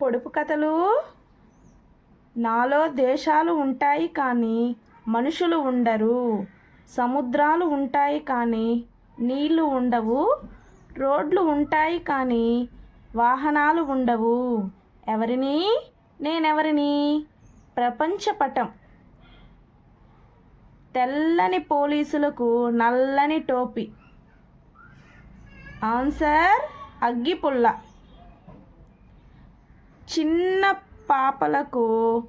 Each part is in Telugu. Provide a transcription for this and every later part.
పొడుపు కథలు. నాలో దేశాలు ఉంటాయి కానీ మనుషులు ఉండరు. సముద్రాలు ఉంటాయి కానీ నీళ్లు ఉండవు. రోడ్లు ఉంటాయి కానీ వాహనాలు ఉండవు. ఎవరిని? నేనెవరిని? ప్రపంచపటం. తెల్లని పోలీసులకు నల్లని టోపీ. ఆన్సర్ అగ్గిపుల్ల. చిన్న పాపలకు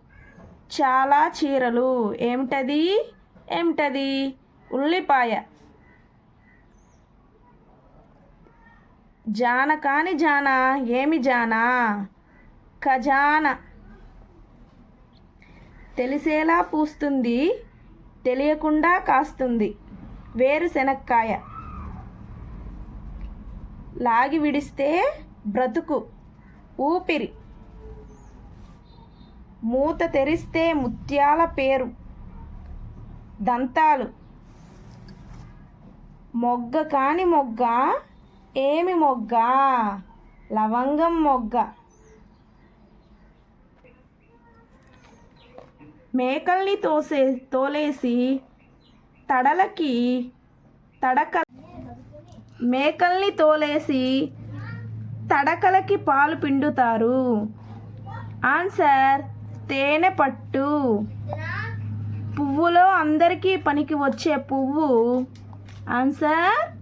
చాలా చీరలు. ఏమిటది? ఉల్లిపాయ. జాన కాని జాన. ఏమి జాన? ఖజానా. తెలిసేలా పూస్తుంది, తెలియకుండా కాస్తుంది. వేరుశెనక్కాయ. లాగి విడిస్తే బ్రతుకు, ఊపిరి. మూత తెరిస్తే ముత్యాల పేరు, దంతాలు. మొగ్గ కాని మొగ్గ. ఏమి మొగ్గ? లవంగం మొగ్గ. మేకల్ని తోలేసి తడకలకి పాలు పిండుతారు. ఆన్సర్ తేనె పట్టు. పువ్వులో అందరికీ పనికి వచ్చే పువ్వు. ఆన్సర్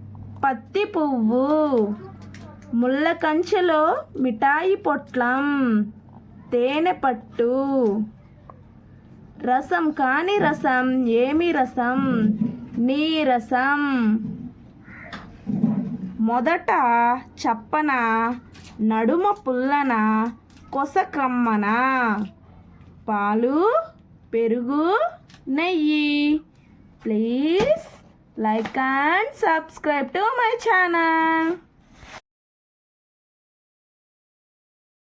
పత్తి పువ్వు. ముళ్ళ కంచెలో మిఠాయి పొట్లం. తేనె పట్టు. రసం కాని రసం. ఏమి రసం? నీరసం. మొదట చప్పన, నడుమ పుల్లన, కొస కమ్మన. పాలు, పెరుగు, నెయ్యి. Please like and subscribe to my channel.